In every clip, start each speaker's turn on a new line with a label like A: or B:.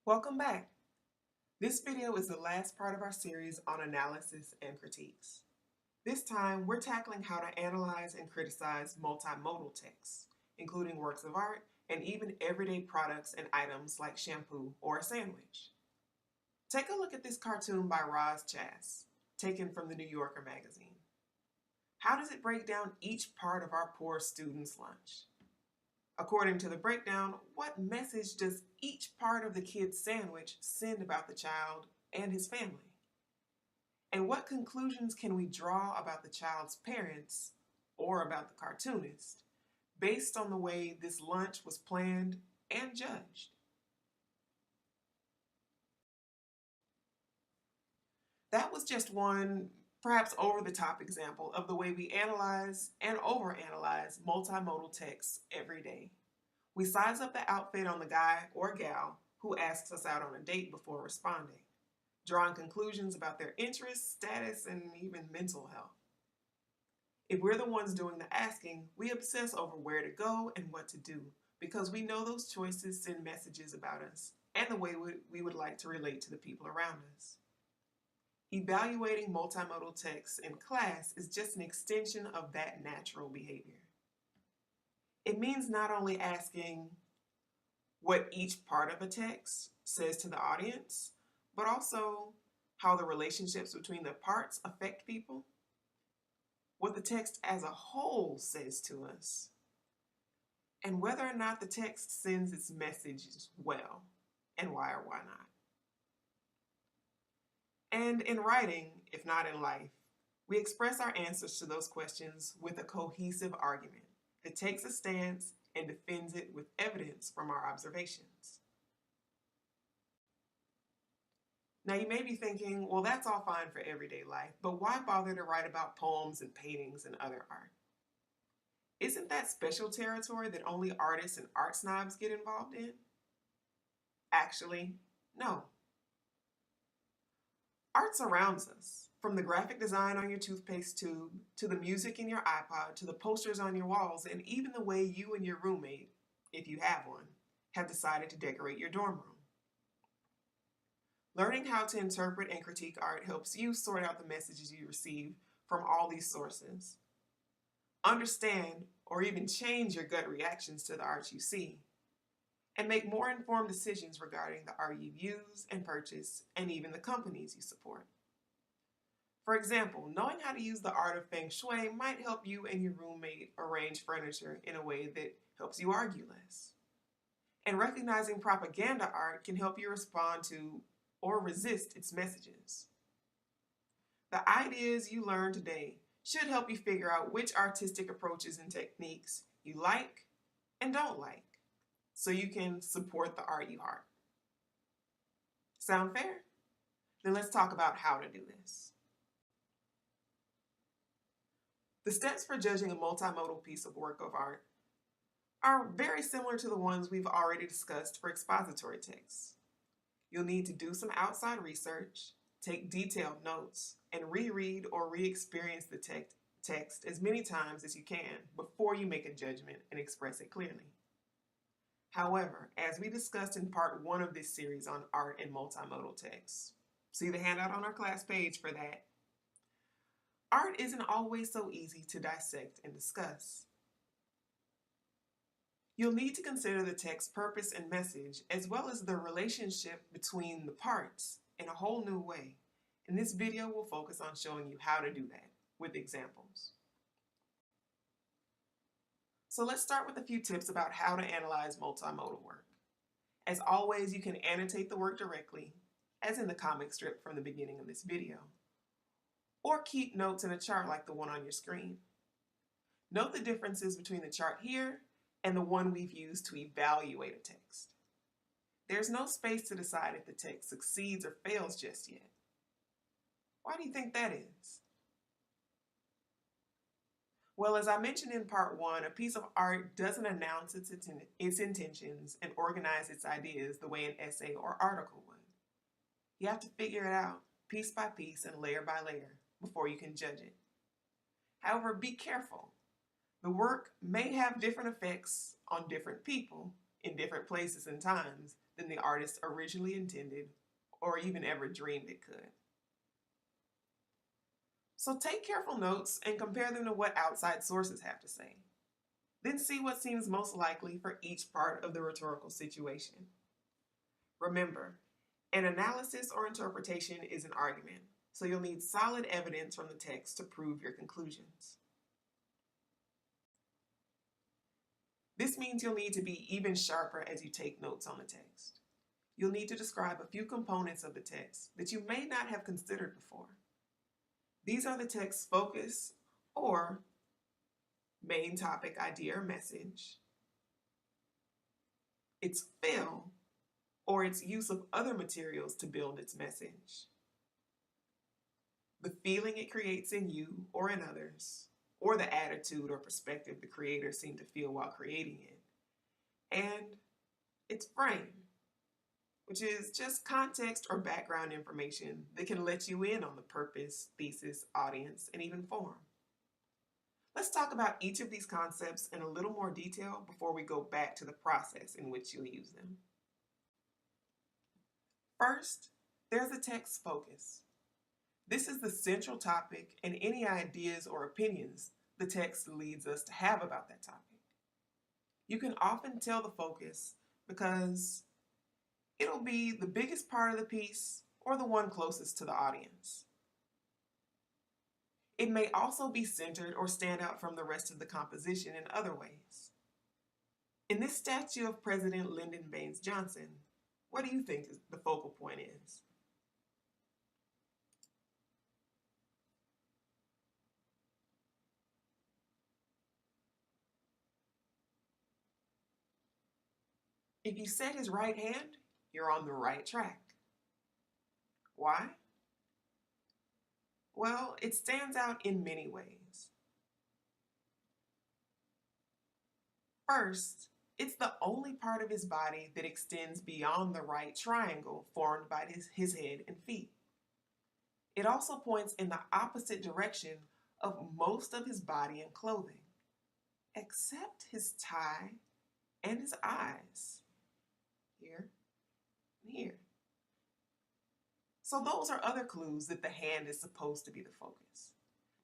A: Welcome back. This video is the last part of our series on analysis and critiques. This time, we're tackling how to analyze and criticize multimodal texts, including works of art and even everyday products and items like shampoo or a sandwich. Take a look at this cartoon by Roz Chast, taken from the New Yorker magazine. How does it break down each part of our poor student's lunch? According to the breakdown, what message does each part of the kid's sandwich send about the child and his family? And what conclusions can we draw about the child's parents or about the cartoonist based on the way this lunch was planned and judged? That was just one, perhaps over-the-top example of the way we analyze and overanalyze multimodal texts every day. We size up the outfit on the guy or gal who asks us out on a date before responding, drawing conclusions about their interests, status, and even mental health. If we're the ones doing the asking, we obsess over where to go and what to do because we know those choices send messages about us and the way we would like to relate to the people around us. Evaluating multimodal texts in class is just an extension of that natural behavior. It means not only asking what each part of a text says to the audience, but also how the relationships between the parts affect people, what the text as a whole says to us, and whether or not the text sends its messages well, and why or why not. And in writing, if not in life, we express our answers to those questions with a cohesive argument that takes a stance and defends it with evidence from our observations. Now you may be thinking, well, that's all fine for everyday life, but why bother to write about poems and paintings and other art? Isn't that special territory that only artists and art snobs get involved in? Actually, no. Art surrounds us, from the graphic design on your toothpaste tube, to the music in your iPod, to the posters on your walls, and even the way you and your roommate, if you have one, have decided to decorate your dorm room. Learning how to interpret and critique art helps you sort out the messages you receive from all these sources. Understand or even change your gut reactions to the art you see, and make more informed decisions regarding the art you use and purchase, and even the companies you support. For example, knowing how to use the art of Feng Shui might help you and your roommate arrange furniture in a way that helps you argue less. And recognizing propaganda art can help you respond to or resist its messages. The ideas you learn today should help you figure out which artistic approaches and techniques you like and don't like, so you can support the art you heart. Sound fair? Then let's talk about how to do this. The steps for judging a multimodal piece of work of art are very similar to the ones we've already discussed for expository texts. You'll need to do some outside research, take detailed notes, and reread or re-experience the text as many times as you can before you make a judgment and express it clearly. However, as we discussed in part 1 of this series on art and multimodal texts, see the handout on our class page for that, art isn't always so easy to dissect and discuss. You'll need to consider the text's purpose and message, as well as the relationship between the parts in a whole new way, and this video will focus on showing you how to do that with examples. So let's start with a few tips about how to analyze multimodal work. As always, you can annotate the work directly, as in the comic strip from the beginning of this video, or keep notes in a chart like the one on your screen. Note the differences between the chart here and the one we've used to evaluate a text. There's no space to decide if the text succeeds or fails just yet. Why do you think that is? Well, as I mentioned in part 1, a piece of art doesn't announce its intentions and organize its ideas the way an essay or article would. You have to figure it out piece by piece and layer by layer before you can judge it. However, be careful. The work may have different effects on different people in different places and times than the artist originally intended or even ever dreamed it could. So take careful notes and compare them to what outside sources have to say. Then see what seems most likely for each part of the rhetorical situation. Remember, an analysis or interpretation is an argument, so you'll need solid evidence from the text to prove your conclusions. This means you'll need to be even sharper as you take notes on the text. You'll need to describe a few components of the text that you may not have considered before. These are the text's focus or main topic, idea, or message, its fill, or its use of other materials to build its message, the feeling it creates in you or in others, or the attitude or perspective the creator seemed to feel while creating it, and its frame, which is just context or background information that can let you in on the purpose, thesis, audience, and even form. Let's talk about each of these concepts in a little more detail before we go back to the process in which you'll use them. First, there's a text focus. This is the central topic and any ideas or opinions the text leads us to have about that topic. You can often tell the focus because it'll be the biggest part of the piece or the one closest to the audience. It may also be centered or stand out from the rest of the composition in other ways. In this statue of President Lyndon Baines Johnson, what do you think the focal point is? If you set his right hand, you're on the right track. Why? Well, it stands out in many ways. First, it's the only part of his body that extends beyond the right triangle formed by his head and feet. It also points in the opposite direction of most of his body and clothing, except his tie and his eyes. Here and here. So those are other clues that the hand is supposed to be the focus.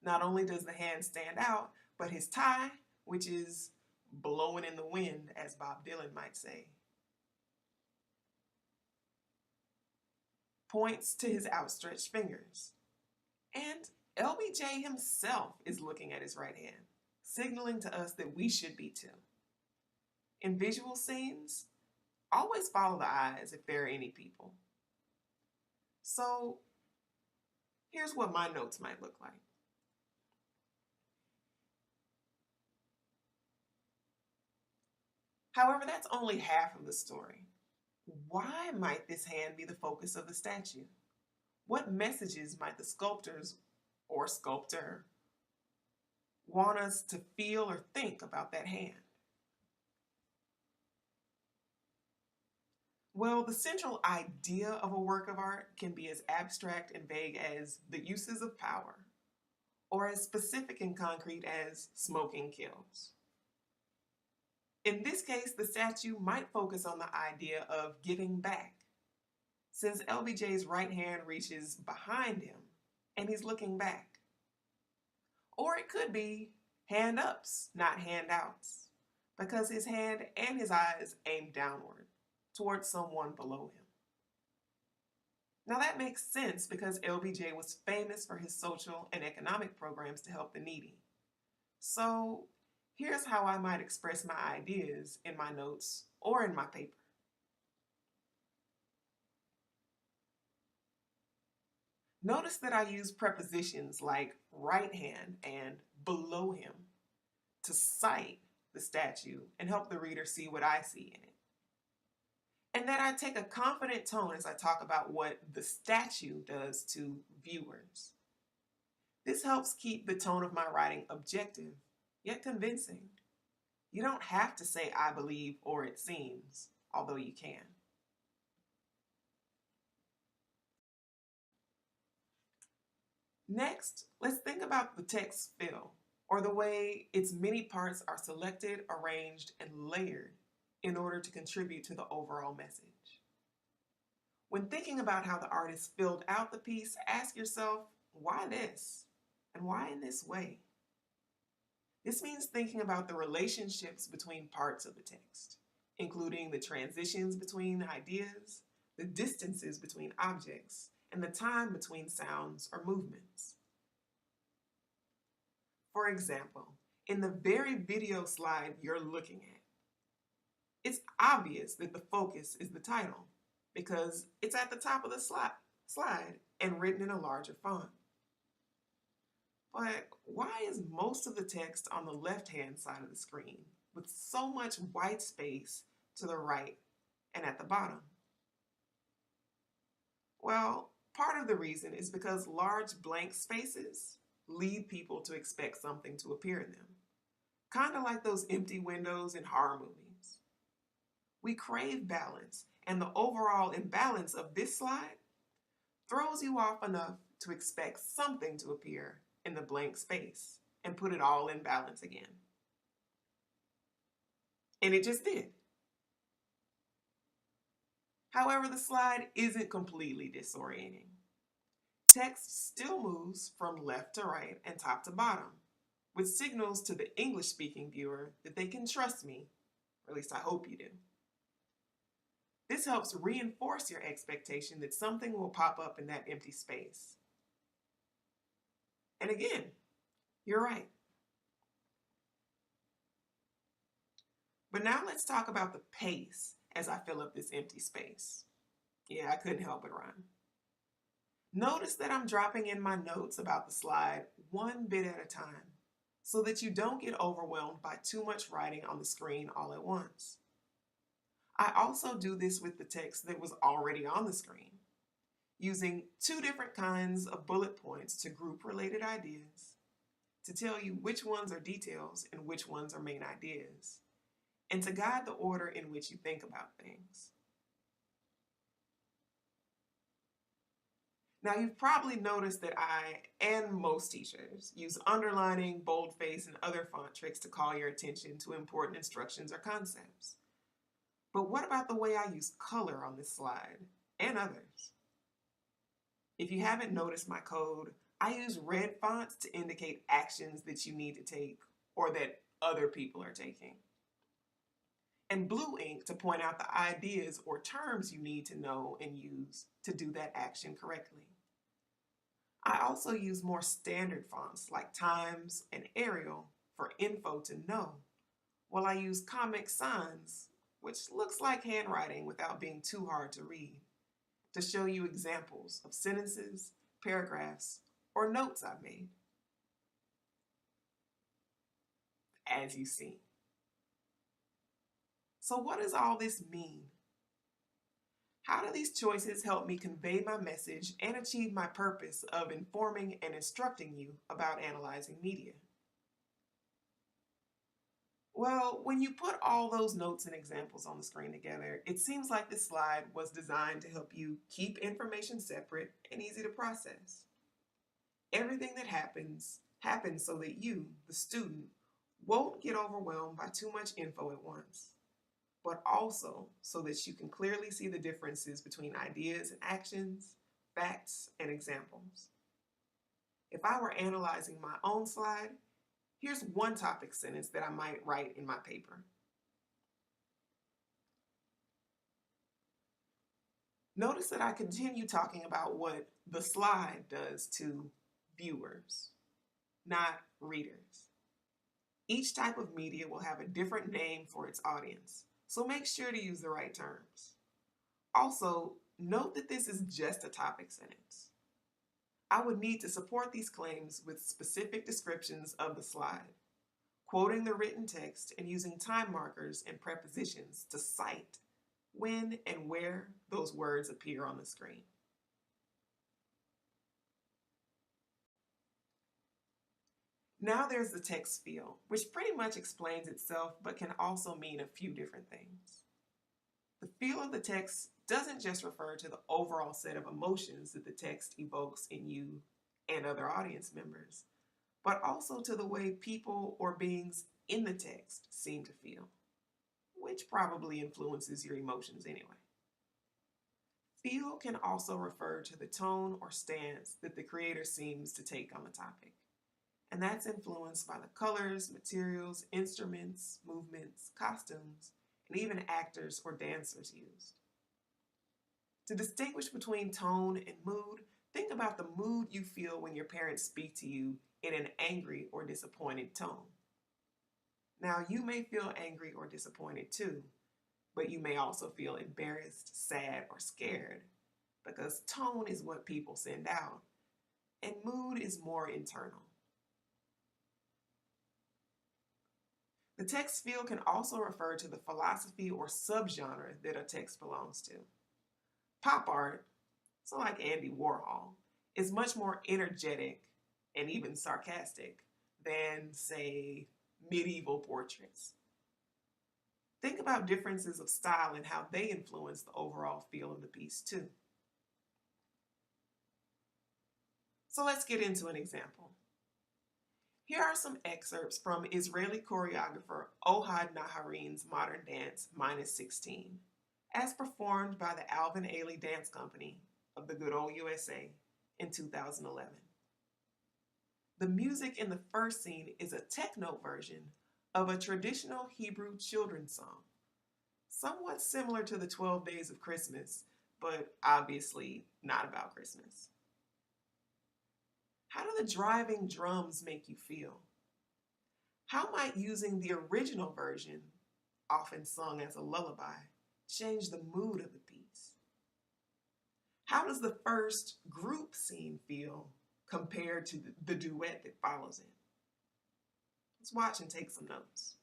A: Not only does the hand stand out, but his tie, which is blowing in the wind, as Bob Dylan might say, points to his outstretched fingers. And LBJ himself is looking at his right hand, signaling to us that we should be too. In visual scenes, always follow the eyes if there are any people. So here's what my notes might look like. However, that's only half of the story. Why might this hand be the focus of the statue? What messages might the sculptors or sculptor want us to feel or think about that hand? Well, the central idea of a work of art can be as abstract and vague as the uses of power, or as specific and concrete as smoking kills. In this case, the statue might focus on the idea of giving back, since LBJ's right hand reaches behind him and he's looking back. Or it could be hand ups, not handouts, because his hand and his eyes aim downward towards someone below him. Now that makes sense because LBJ was famous for his social and economic programs to help the needy. So here's how I might express my ideas in my notes or in my paper. Notice that I use prepositions like right hand and below him to cite the statue and help the reader see what I see in it. And that I take a confident tone as I talk about what the statue does to viewers. This helps keep the tone of my writing objective, yet convincing. You don't have to say I believe or it seems, although you can. Next, let's think about the text fill, or the way its many parts are selected, arranged, and layered in order to contribute to the overall message. When thinking about how the artist filled out the piece, ask yourself, why this? And why in this way? This means thinking about the relationships between parts of the text, including the transitions between ideas, the distances between objects, and the time between sounds or movements. For example, in the very video slide you're looking at, it's obvious that the focus is the title because it's at the top of the slide and written in a larger font. But why is most of the text on the left-hand side of the screen with so much white space to the right and at the bottom? Well, part of the reason is because large blank spaces lead people to expect something to appear in them, kind of like those empty windows in horror movies. We crave balance, and the overall imbalance of this slide throws you off enough to expect something to appear in the blank space and put it all in balance again. And it just did. However, the slide isn't completely disorienting. Text still moves from left to right and top to bottom, which signals to the English-speaking viewer that they can trust me, or at least I hope you do. This helps reinforce your expectation that something will pop up in that empty space. And again, you're right. But now let's talk about the pace as I fill up this empty space. Yeah, I couldn't help but rhyme. Notice that I'm dropping in my notes about the slide one bit at a time so that you don't get overwhelmed by too much writing on the screen all at once. I also do this with the text that was already on the screen, using two different kinds of bullet points to group related ideas, to tell you which ones are details and which ones are main ideas, and to guide the order in which you think about things. Now, you've probably noticed that I, and most teachers, use underlining, boldface, and other font tricks to call your attention to important instructions or concepts. But what about the way I use color on this slide, and others? If you haven't noticed my code, I use red fonts to indicate actions that you need to take or that other people are taking, and blue ink to point out the ideas or terms you need to know and use to do that action correctly. I also use more standard fonts like Times and Arial for info to know, while I use Comic Sans, which looks like handwriting without being too hard to read, to show you examples of sentences, paragraphs, or notes I've made. As you see. So what does all this mean? How do these choices help me convey my message and achieve my purpose of informing and instructing you about analyzing media? Well, when you put all those notes and examples on the screen together, it seems like this slide was designed to help you keep information separate and easy to process. Everything that happens so that you, the student, won't get overwhelmed by too much info at once, but also so that you can clearly see the differences between ideas and actions, facts and examples. If I were analyzing my own slide, here's one topic sentence that I might write in my paper. Notice that I continue talking about what the slide does to viewers, not readers. Each type of media will have a different name for its audience, so make sure to use the right terms. Also, note that this is just a topic sentence. I would need to support these claims with specific descriptions of the slide, quoting the written text and using time markers and prepositions to cite when and where those words appear on the screen. Now there's the text field, which pretty much explains itself but can also mean a few different things. The feel of the text doesn't just refer to the overall set of emotions that the text evokes in you and other audience members, but also to the way people or beings in the text seem to feel, which probably influences your emotions anyway. Feel can also refer to the tone or stance that the creator seems to take on the topic, and that's influenced by the colors, materials, instruments, movements, costumes, and even actors or dancers used. To distinguish between tone and mood, think about the mood you feel when your parents speak to you in an angry or disappointed tone. Now, you may feel angry or disappointed too, but you may also feel embarrassed, sad, or scared because tone is what people send out and mood is more internal. The text field can also refer to the philosophy or subgenre that a text belongs to. Pop art, so like Andy Warhol, is much more energetic and even sarcastic than, say, medieval portraits. Think about differences of style and how they influence the overall feel of the piece, too. So let's get into an example. Here are some excerpts from Israeli choreographer Ohad Naharin's modern dance, Minus 16, as performed by the Alvin Ailey Dance Company of the good old USA in 2011. The music in the first scene is a techno version of a traditional Hebrew children's song, somewhat similar to the 12 Days of Christmas, but obviously not about Christmas. How do the driving drums make you feel? How might using the original version, often sung as a lullaby, change the mood of the piece? How does the first group scene feel compared to the duet that follows it? Let's watch and take some notes.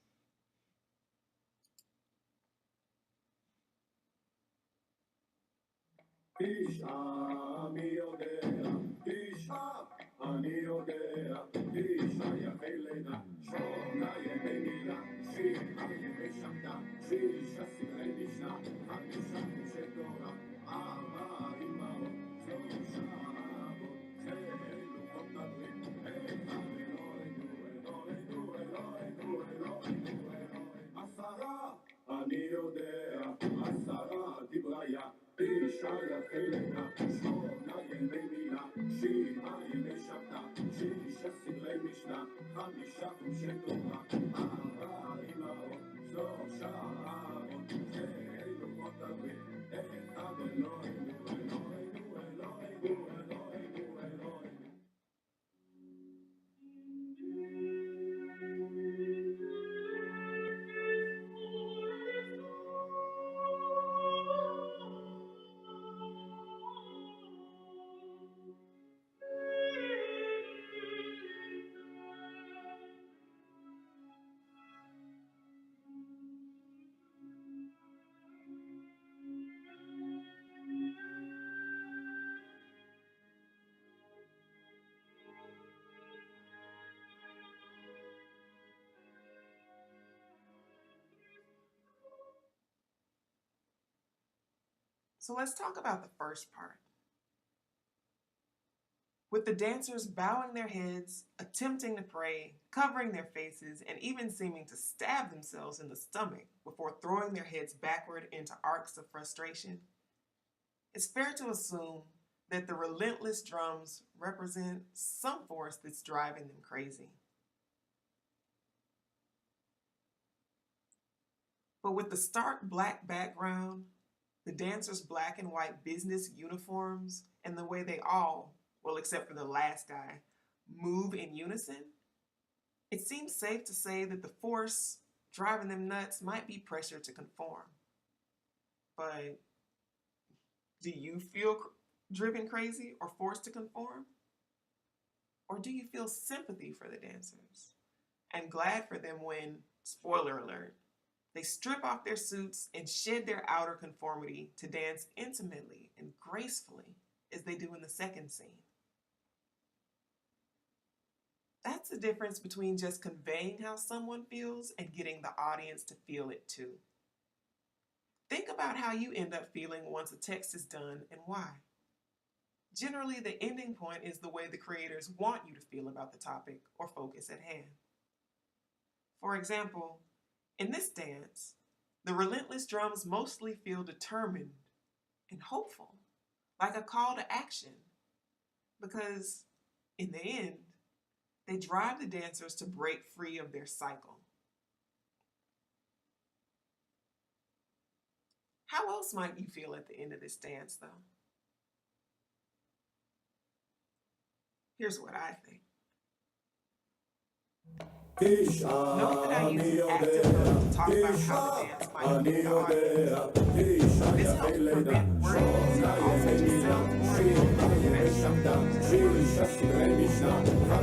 A: So let's talk about the first part. With the dancers bowing their heads, attempting to pray, covering their faces, and even seeming to stab themselves in the stomach before throwing their heads backward into arcs of frustration, it's fair to assume that the relentless drums represent some force that's driving them crazy. But with the stark black background, the dancers' black and white business uniforms, and the way they all, well, except for the last guy, move in unison, it seems safe to say that the force driving them nuts might be pressure to conform. But do you feel driven crazy or forced to conform? Or do you feel sympathy for the dancers and glad for them when, spoiler alert, they strip off their suits and shed their outer conformity to dance intimately and gracefully as they do in the second scene? That's the difference between just conveying how someone feels and getting the audience to feel it too. Think about how you end up feeling once a text is done and why. Generally, the ending point is the way the creators want you to feel about the topic or focus at hand. For example, in this dance, The relentless drums mostly feel determined and hopeful, like a call to action, because in the end, they drive the dancers to break free of their cycle. How else might you feel at the end of this dance, though? Here's what I think. Note that I use an active verb to talk about how the dance might affect the audience. This helps prevent words, but also just sounds more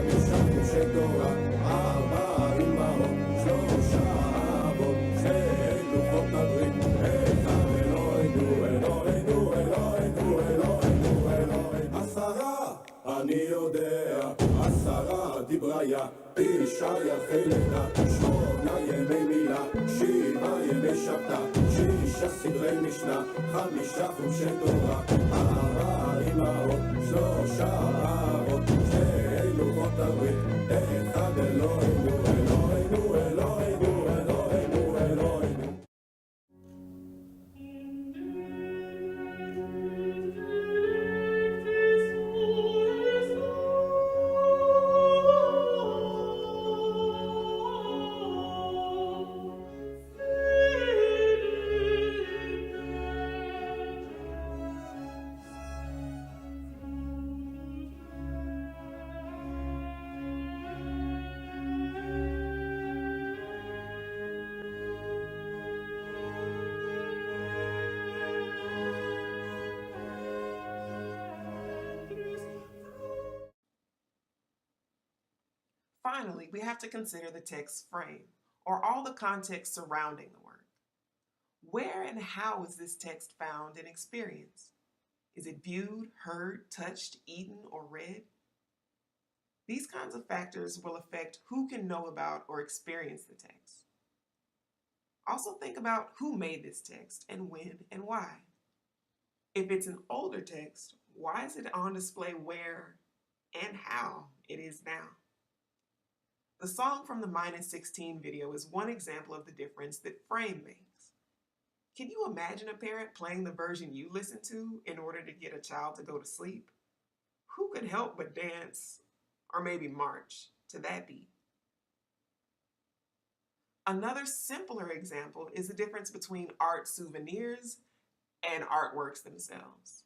B: אני יודע, 10 דיבריה, 9 יפי לידה, 8 ימי מילה, 7 ימי שבתא, 6 סדרי משנה, 5 חומשי תורה, 4 אמהות, 3 אבות, 2 לוחות הברית, 1 אלוהינו, אלוהינו, אלוהינו, אלוהינו, אלוהינו.
A: Finally, we have to consider the text frame, or all the context surrounding the work. Where and how is this text found and experienced? Is it viewed, heard, touched, eaten, or read? These kinds of factors will affect who can know about or experience the text. Also think about who made this text and when and why. If it's an older text, why is it on display where and how it is now? The song from the -16 video is one example of the difference that frame makes. Can you imagine a parent playing the version you listen to in order to get a child to go to sleep? Who could help but dance, or maybe march, to that beat? Another simpler example is the difference between art souvenirs and artworks themselves.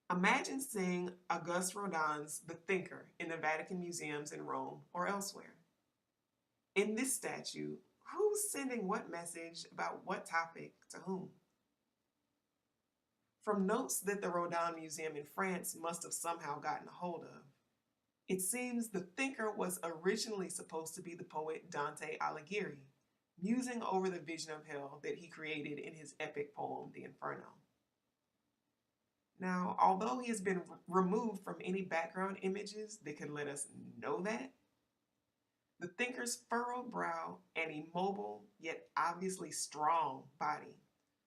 A: Imagine seeing Auguste Rodin's The Thinker in the Vatican museums in Rome or elsewhere. In this statue, who's sending what message about what topic to whom? From notes that the Rodin Museum in France must have somehow gotten a hold of, it seems The Thinker was originally supposed to be the poet Dante Alighieri, musing over the vision of hell that he created in his epic poem, The Inferno. Now, although he has been removed from any background images that could let us know that, the thinker's furrowed brow and immobile, yet obviously strong body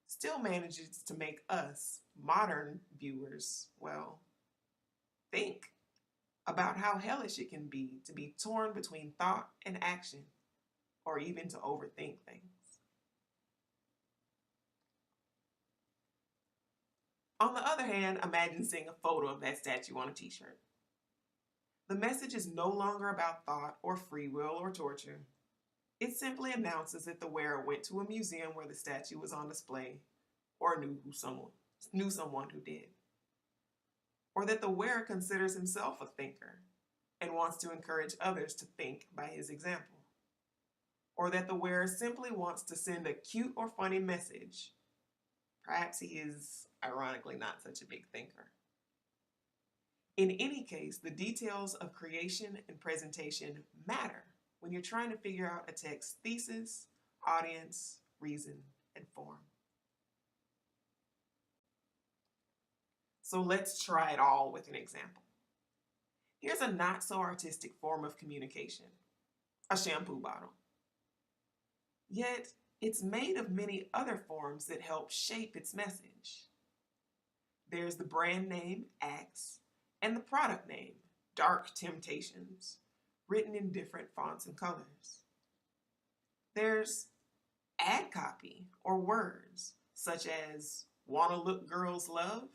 A: still manages to make us, modern viewers, well, think about how hellish it can be to be torn between thought and action, or even to overthink things. On the other hand, imagine seeing a photo of that statue on a t-shirt. The message is no longer about thought or free will or torture. It simply announces that the wearer went to a museum where the statue was on display, or knew someone who did. Or that the wearer considers himself a thinker and wants to encourage others to think by his example. Or that the wearer simply wants to send a cute or funny message. Perhaps he is, ironically, not such a big thinker. In any case, the details of creation and presentation matter when you're trying to figure out a text's thesis, audience, reason, and form. So let's try it all with an example. Here's a not so artistic form of communication, a shampoo bottle. Yet, it's made of many other forms that help shape its message. There's the brand name, Axe, and the product name, Dark Temptations, written in different fonts and colors. There's ad copy or words such as "wanna look girls love"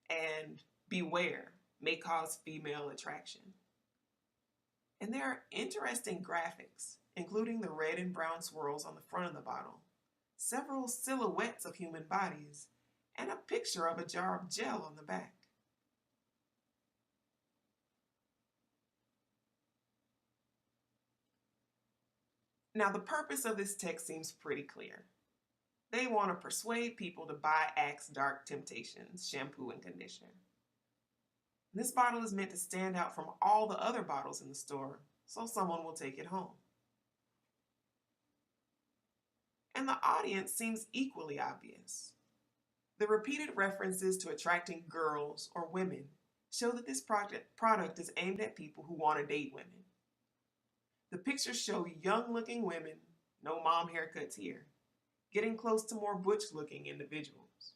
A: and "beware may cause female attraction." And there are interesting graphics, including the red and brown swirls on the front of the bottle, several silhouettes of human bodies, and a picture of a jar of gel on the back. Now, the purpose of this text seems pretty clear. They want to persuade people to buy Axe Dark Temptations shampoo and conditioner. This bottle is meant to stand out from all the other bottles in the store, so someone will take it home. And the audience seems equally obvious. The repeated references to attracting girls or women show that this product is aimed at people who want to date women. The pictures show young-looking women, no mom haircuts here, getting close to more butch-looking individuals.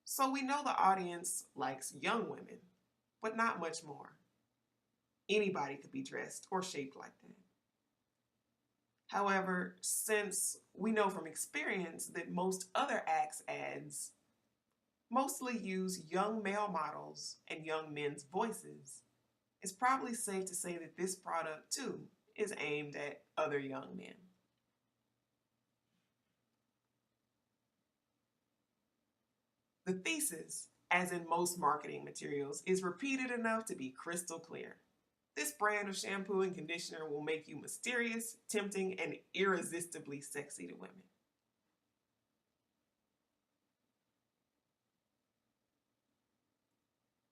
A: So we know the audience likes young women, but not much more. Anybody could be dressed or shaped like that. However, since we know from experience that most other Axe ads mostly use young male models and young men's voices, it's probably safe to say that this product, too, is aimed at other young men. The thesis, as in most marketing materials, is repeated enough to be crystal clear. This brand of shampoo and conditioner will make you mysterious, tempting, and irresistibly sexy to women.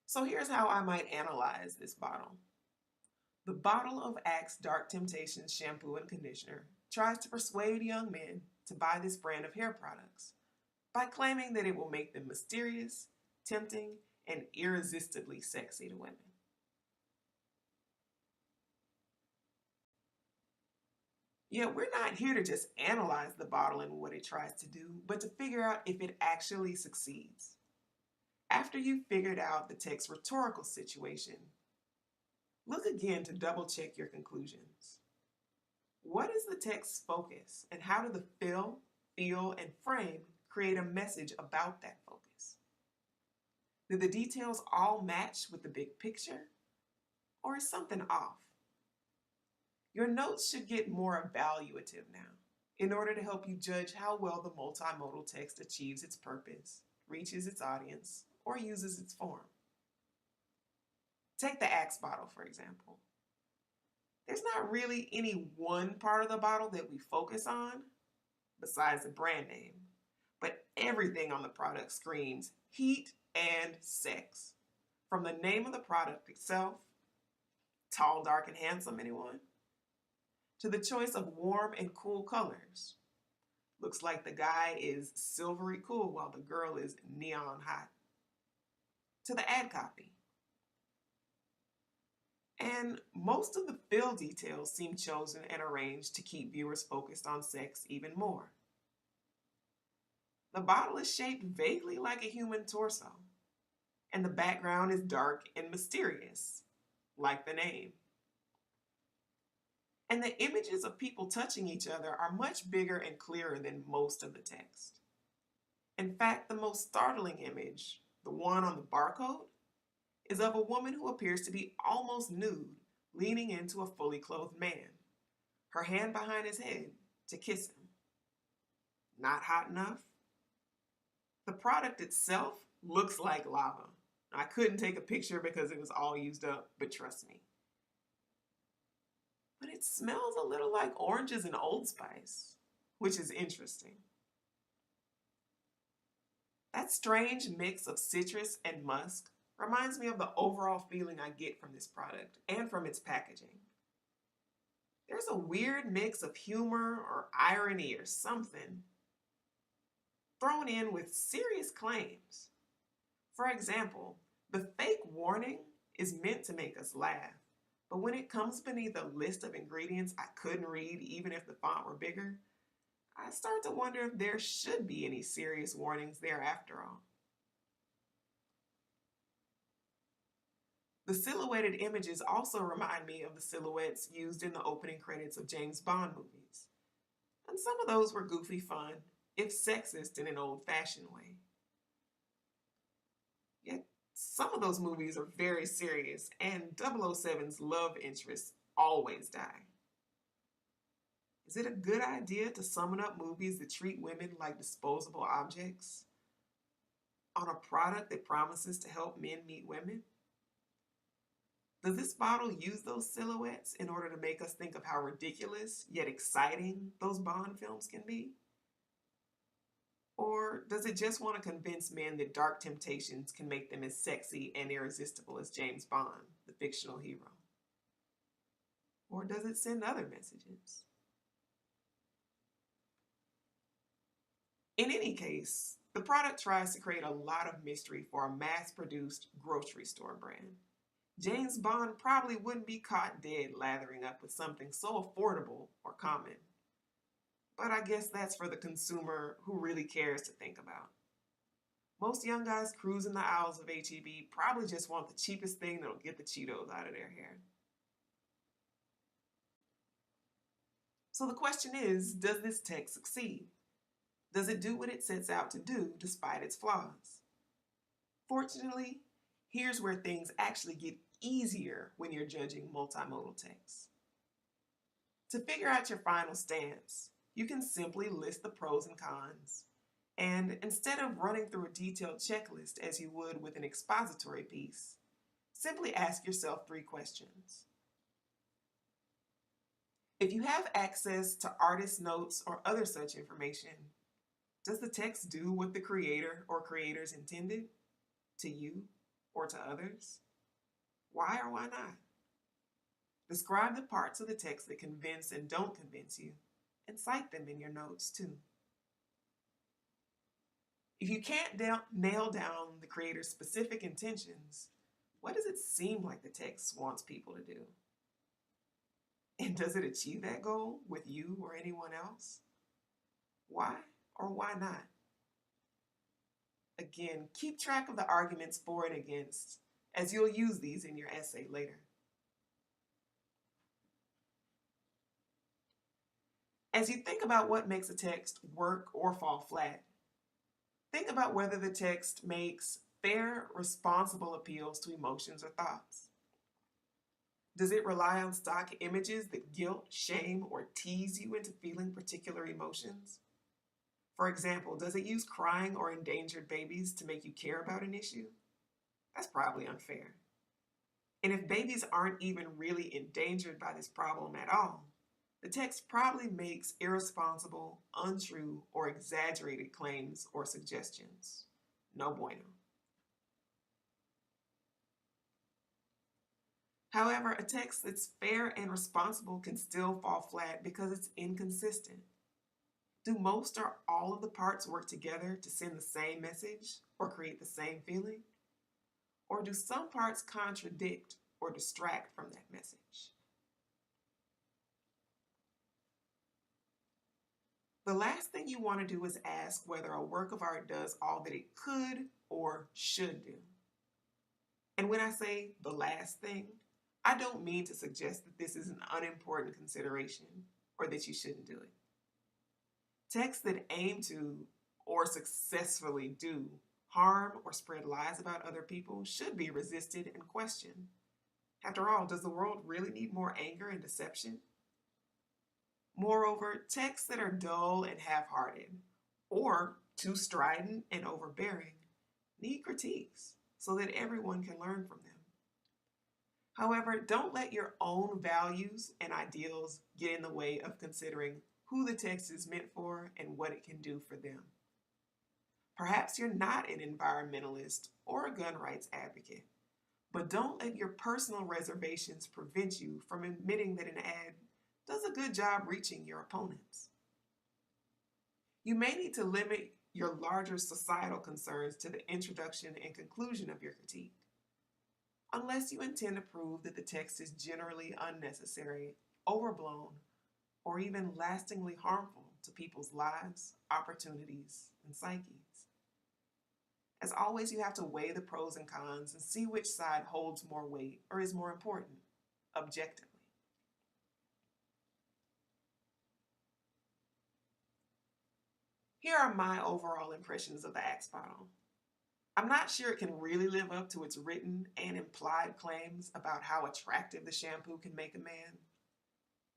A: So here's how I might analyze this bottle. The bottle of Axe Dark Temptations shampoo and conditioner tries to persuade young men to buy this brand of hair products by claiming that it will make them mysterious, tempting, and irresistibly sexy to women. Yet we're not here to just analyze the bottle and what it tries to do, but to figure out if it actually succeeds. After you've figured out the text's rhetorical situation, look again to double check your conclusions. What is the text's focus, and how do the fill, feel, and frame create a message about that focus? Do the details all match with the big picture, or is something off? Your notes should get more evaluative now in order to help you judge how well the multimodal text achieves its purpose, reaches its audience, or uses its form. Take the Axe bottle, for example. There's not really any one part of the bottle that we focus on, besides the brand name, but everything on the product screams heat and sex. From the name of the product itself, tall, dark, and handsome, anyone? To the choice of warm and cool colors. Looks like the guy is silvery cool while the girl is neon hot. To the ad copy. And most of the fill details seem chosen and arranged to keep viewers focused on sex even more. The bottle is shaped vaguely like a human torso, and the background is dark and mysterious, like the name. And the images of people touching each other are much bigger and clearer than most of the text. In fact, the most startling image, the one on the barcode, is of a woman who appears to be almost nude, leaning into a fully clothed man, her hand behind his head to kiss him. Not hot enough? The product itself looks like lava. I couldn't take a picture because it was all used up, but trust me. But it smells a little like oranges and Old Spice, which is interesting. That strange mix of citrus and musk reminds me of the overall feeling I get from this product and from its packaging. There's a weird mix of humor or irony or something thrown in with serious claims. For example, the fake warning is meant to make us laugh, but when it comes beneath a list of ingredients I couldn't read even if the font were bigger, I start to wonder if there should be any serious warnings there after all. The silhouetted images also remind me of the silhouettes used in the opening credits of James Bond movies. And some of those were goofy fun, if sexist in an old-fashioned way. Yet some of those movies are very serious, and 007's love interests always die. Is it a good idea to summon up movies that treat women like disposable objects on a product that promises to help men meet women? Does this bottle use those silhouettes in order to make us think of how ridiculous yet exciting those Bond films can be? Or does it just want to convince men that Dark Temptations can make them as sexy and irresistible as James Bond, the fictional hero? Or does it send other messages? In any case, the product tries to create a lot of mystery for a mass-produced grocery store brand. James Bond probably wouldn't be caught dead lathering up with something so affordable or common. But I guess that's for the consumer who really cares to think about. Most young guys cruising the aisles of H-E-B probably just want the cheapest thing that'll get the Cheetos out of their hair. So the question is, does this tech succeed? Does it do what it sets out to do despite its flaws? Fortunately, here's where things actually get easier when you're judging multimodal text. To figure out your final stance, you can simply list the pros and cons, and instead of running through a detailed checklist as you would with an expository piece, simply ask yourself 3 questions. If you have access to artist notes or other such information, does the text do what the creator or creators intended? To you or to others? Why or why not? Describe the parts of the text that convince and don't convince you, and cite them in your notes too. If you can't nail down the creator's specific intentions, what does it seem like the text wants people to do? And does it achieve that goal with you or anyone else? Why or why not? Again, keep track of the arguments for and against, as you'll use these in your essay later. As you think about what makes a text work or fall flat, think about whether the text makes fair, responsible appeals to emotions or thoughts. Does it rely on stock images that guilt, shame, or tease you into feeling particular emotions? For example, does it use crying or endangered babies to make you care about an issue? That's probably unfair. And if babies aren't even really endangered by this problem at all, the text probably makes irresponsible, untrue, or exaggerated claims or suggestions. No bueno. However, a text that's fair and responsible can still fall flat because it's inconsistent. Do most or all of the parts work together to send the same message or create the same feeling? Or do some parts contradict or distract from that message? The last thing you want to do is ask whether a work of art does all that it could or should do. And when I say the last thing, I don't mean to suggest that this is an unimportant consideration or that you shouldn't do it. Texts that aim to or successfully do harm or spread lies about other people should be resisted and questioned. After all, does the world really need more anger and deception? Moreover, texts that are dull and half-hearted or too strident and overbearing need critiques so that everyone can learn from them. However, don't let your own values and ideals get in the way of considering who the text is meant for and what it can do for them. Perhaps you're not an environmentalist or a gun rights advocate, but don't let your personal reservations prevent you from admitting that an ad does a good job reaching your opponents. You may need to limit your larger societal concerns to the introduction and conclusion of your critique, unless you intend to prove that the text is generally unnecessary, overblown, or even lastingly harmful to people's lives, opportunities, and psyches. As always, you have to weigh the pros and cons and see which side holds more weight or is more important, objectively. Here are my overall impressions of the Axe bottle. I'm not sure it can really live up to its written and implied claims about how attractive the shampoo can make a man.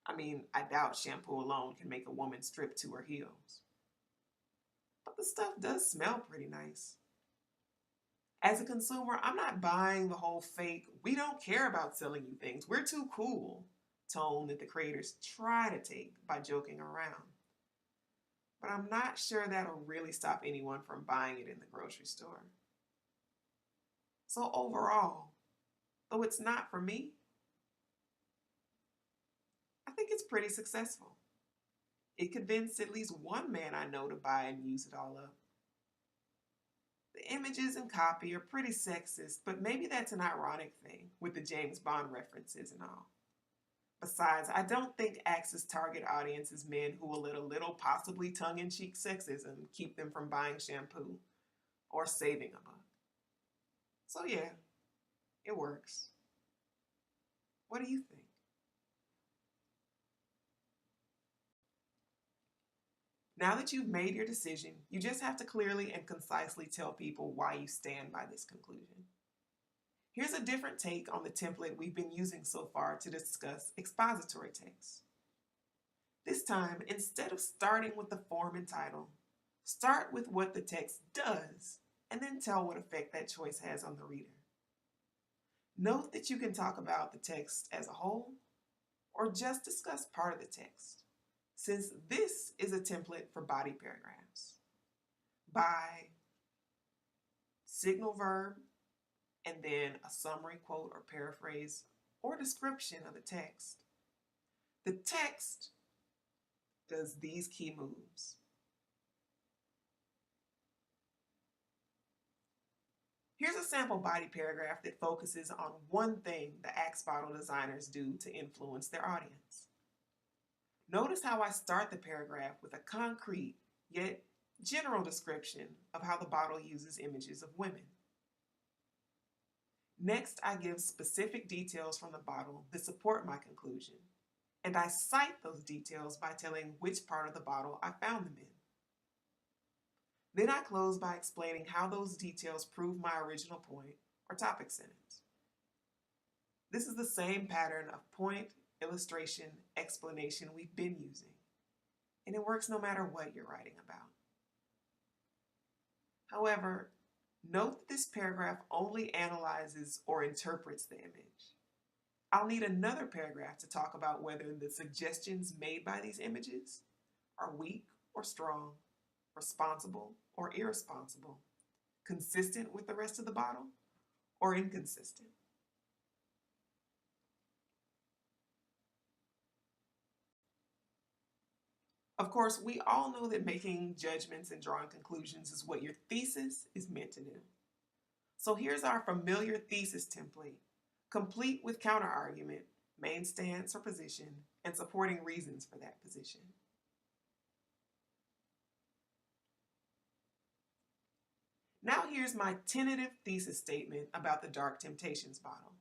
A: I mean, I doubt shampoo alone can make a woman strip to her heels. But the stuff does smell pretty nice. As a consumer, I'm not buying the whole fake, we don't care about selling you things, we're too cool tone that the creators try to take by joking around. But I'm not sure that'll really stop anyone from buying it in the grocery store. So overall, though it's not for me, I think it's pretty successful. It convinced at least one man I know to buy and use it all up. The images and copy are pretty sexist, but maybe that's an ironic thing with the James Bond references and all. Besides, I don't think Axe's target audience is men who will let a little possibly tongue-in-cheek sexism keep them from buying shampoo or saving a buck. So yeah, it works. What do you think? Now that you've made your decision, you just have to clearly and concisely tell people why you stand by this conclusion. Here's a different take on the template we've been using so far to discuss expository text. This time, instead of starting with the form and title, start with what the text does, and then tell what effect that choice has on the reader. Note that you can talk about the text as a whole, or just discuss part of the text, since this is a template for body paragraphs. By signal verb, and then a summary quote or paraphrase or description of the text. The text does these key moves. Here's a sample body paragraph that focuses on one thing the Axe bottle designers do to influence their audience. Notice how I start the paragraph with a concrete yet general description of how the bottle uses images of women. Next, I give specific details from the bottle that support my conclusion, and I cite those details by telling which part of the bottle I found them in. Then I close by explaining how those details prove my original point or topic sentence. This is the same pattern of point, illustration, explanation we've been using, and it works no matter what you're writing about. However, note that this paragraph only analyzes or interprets the image. I'll need another paragraph to talk about whether the suggestions made by these images are weak or strong, responsible or irresponsible, consistent with the rest of the bottle, or inconsistent. Of course, we all know that making judgments and drawing conclusions is what your thesis is meant to do. So here's our familiar thesis template, complete with counterargument, main stance or position, and supporting reasons for that position. Now here's my tentative thesis statement about the Dark Temptations bottle.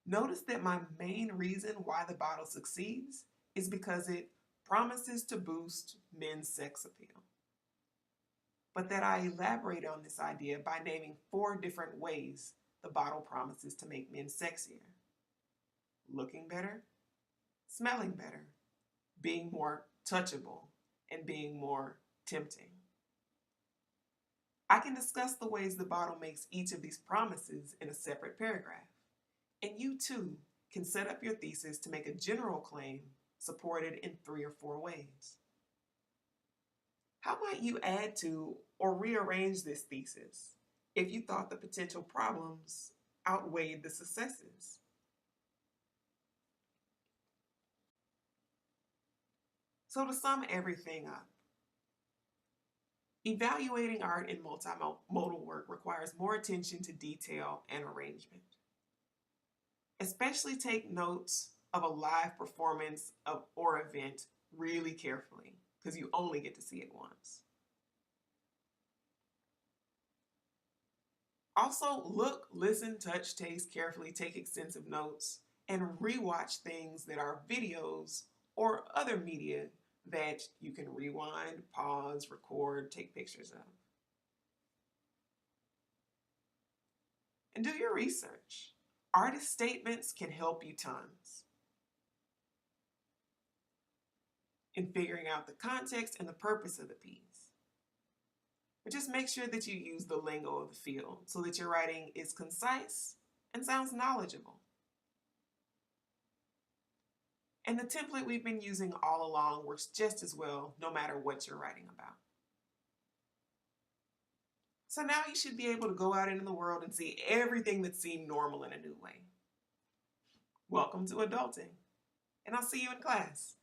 A: Notice that my main reason why the bottle succeeds is because it promises to boost men's sex appeal. But that I elaborate on this idea by naming 4 different ways the bottle promises to make men sexier. Looking better, smelling better, being more touchable, and being more tempting. I can discuss the ways the bottle makes each of these promises in a separate paragraph, and you too can set up your thesis to make a general claim supported in 3 or 4 ways. How might you add to or rearrange this thesis if you thought the potential problems outweighed the successes? So to sum everything up, evaluating art in multimodal work requires more attention to detail and arrangement. Especially take notes of a live performance or event really carefully, because you only get to see it once. Also, look, listen, touch, taste carefully, take extensive notes, and rewatch things that are videos or other media that you can rewind, pause, record, take pictures of. And do your research. Artist statements can help you tons in figuring out the context and the purpose of the piece. But just make sure that you use the lingo of the field so that your writing is concise and sounds knowledgeable. And the template we've been using all along works just as well no matter what you're writing about. So now you should be able to go out into the world and see everything that seemed normal in a new way. Welcome to adulting, and I'll see you in class.